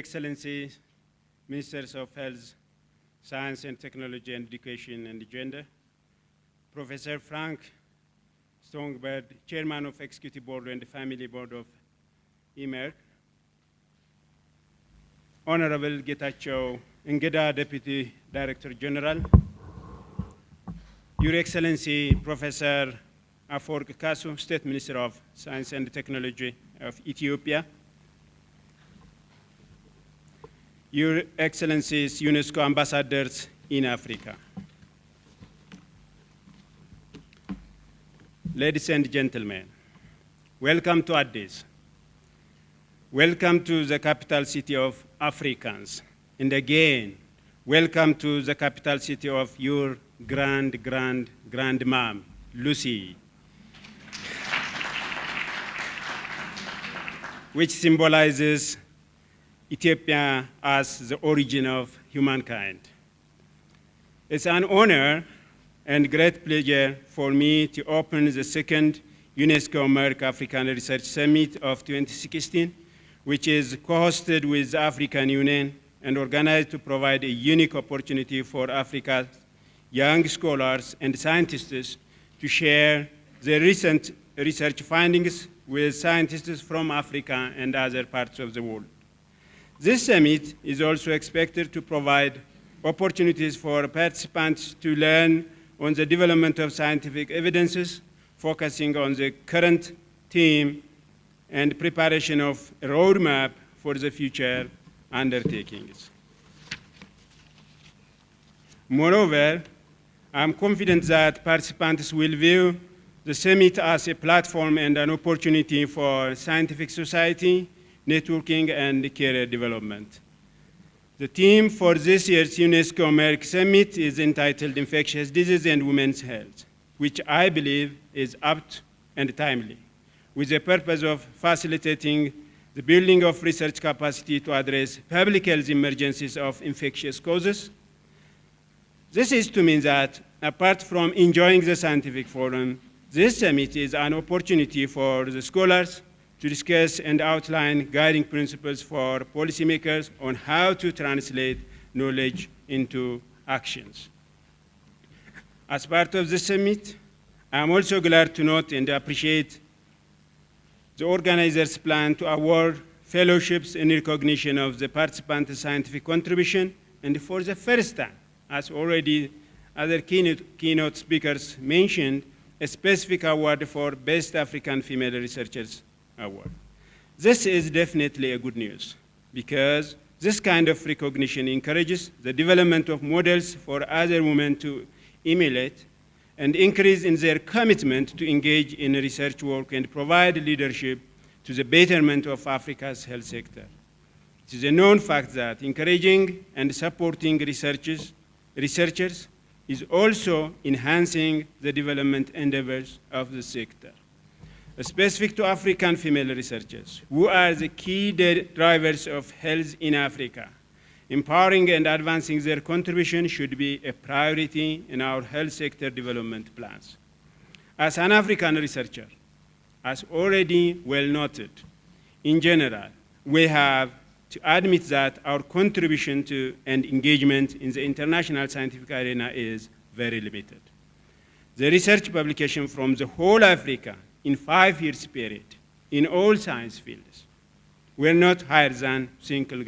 Excellency, Ministers of Health, Science and Technology and Education and Gender, Professor Frank Songbird, Chairman of Executive Board and Family Board of Merck, Honorable Getachew Ngeda, Deputy Director General, Your Excellency, Professor Afwerki Kasu, State Minister of Science and Technology of Ethiopia, Your Excellencies, UNESCO Ambassadors in Africa, ladies and gentlemen, welcome to Addis. Welcome to the capital city of Africans. And again, welcome to the capital city of your grandmom, Lucy, which symbolizes Ethiopia as the origin of humankind. It's an honor and great pleasure for me to open the second UNESCO Merck African Research Summit of 2016, which is co-hosted with the African Union and organized to provide a unique opportunity for Africa's young scholars and scientists to share their recent research findings with scientists from Africa and other parts of the world. This summit is also expected to provide opportunities for participants to learn on the development of scientific evidences, focusing on the current theme and preparation of a roadmap for the future undertakings. Moreover, I'm confident that participants will view the summit as a platform and an opportunity for scientific society, networking, and career development. The theme for this year's UNESCO Merck Summit is entitled Infectious Disease and Women's Health, which I believe is apt and timely, with the purpose of facilitating the building of research capacity to address public health emergencies of infectious causes. This is to mean that, apart from enjoying the scientific forum, this summit is an opportunity for the scholars to discuss and outline guiding principles for policymakers on how to translate knowledge into actions. As part of the summit, I am also glad to note and appreciate the organizers' plan to award fellowships in recognition of the participants' scientific contribution, and for the first time, as already other keynote speakers mentioned, a specific award for Best African Female Researchers Award. This is definitely a good news, because this kind of recognition encourages the development of models for other women to emulate and increase in their commitment to engage in research work and provide leadership to the betterment of Africa's health sector. It is a known fact that encouraging and supporting researchers is also enhancing the development endeavors of the sector. Specific to African female researchers, who are the key drivers of health in Africa, empowering and advancing their contribution should be a priority in our health sector development plans. As an African researcher, as already well noted, in general, we have to admit that our contribution to and engagement in the international scientific arena is very limited. The research publication from the whole Africa in 5 years period in all science fields were not higher than single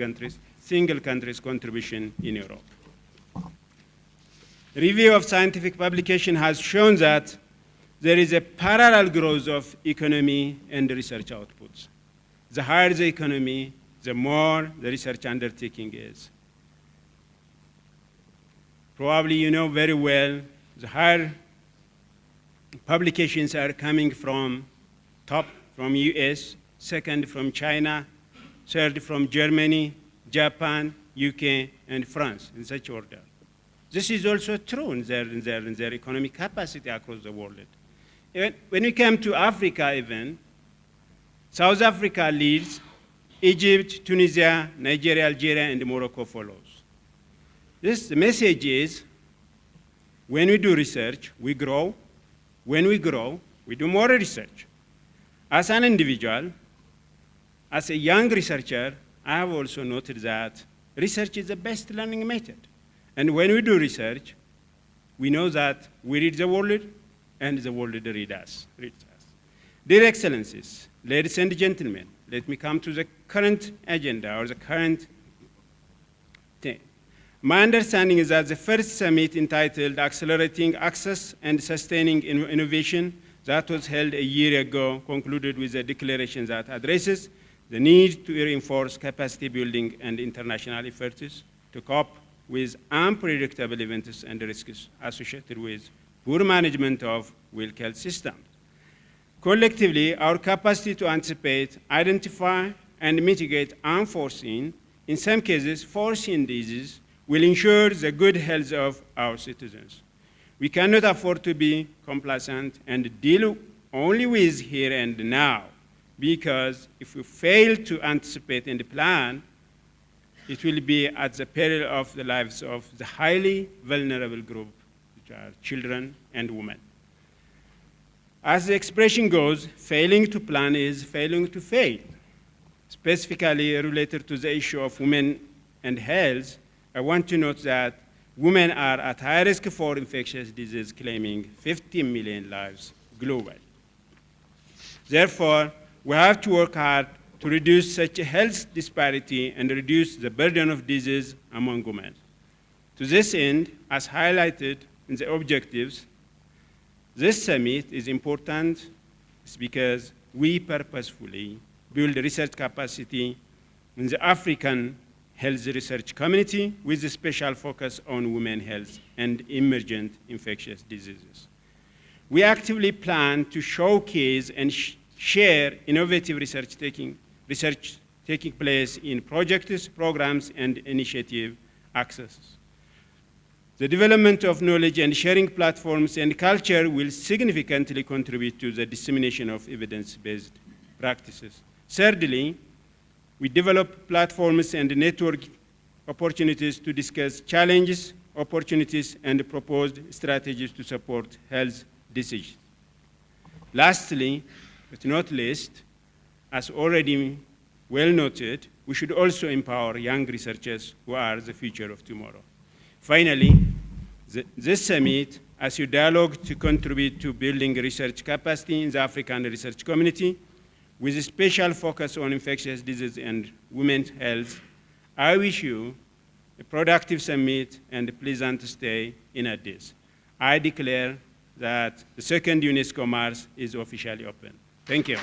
country's contribution in Europe. Review of scientific publication has shown that there is a parallel growth of economy and research outputs. The higher the economy, the more the research undertaking is. Probably you know very well, the higher publications are coming from top, from US, second from China, third from Germany, Japan, UK, and France, in such order. This is also true in their economic capacity across the world. When we come to Africa even, South Africa leads, Egypt, Tunisia, Nigeria, Algeria, and Morocco follows. The message is, when we do research, we grow. When we grow, we do more research. As an individual, as a young researcher, I have also noted that research is the best learning method. And when we do research, we know that we read the world and the world reads us. Dear Excellencies, ladies and gentlemen, let me come to the current agenda or the current thing. My understanding is that the first summit entitled Accelerating Access and Sustaining Innovation that was held a year ago concluded with a declaration that addresses the need to reinforce capacity building and international efforts to cope with unpredictable events and risks associated with poor management of wild health systems. Collectively, our capacity to anticipate, identify, and mitigate unforeseen, in some cases foreseen diseases, will ensure the good health of our citizens. We cannot afford to be complacent and deal only with here and now, because if we fail to anticipate and plan, it will be at the peril of the lives of the highly vulnerable group, which are children and women. As the expression goes, failing to plan is failing to fail. Specifically related to the issue of women and health, I want to note that women are at high risk for infectious disease, claiming 15 million lives globally. Therefore, we have to work hard to reduce such a health disparity and reduce the burden of disease among women. To this end, as highlighted in the objectives, this summit is important because we purposefully build research capacity in the African health research community with a special focus on women's health and emergent infectious diseases. We actively plan to showcase and share innovative research taking place in projects, programs, and initiative accesses. The development of knowledge and sharing platforms and culture will significantly contribute to the dissemination of evidence-based practices. Thirdly, we develop platforms and network opportunities to discuss challenges, opportunities, and proposed strategies to support health decisions. Lastly, but not least, as already well noted, we should also empower young researchers who are the future of tomorrow. Finally, this summit, as you dialogue to contribute to building research capacity in the African research community, with a special focus on infectious disease and women's health, I wish you a productive summit and a pleasant stay in Addis. I declare that the second UNESCO Merck is officially open. Thank you.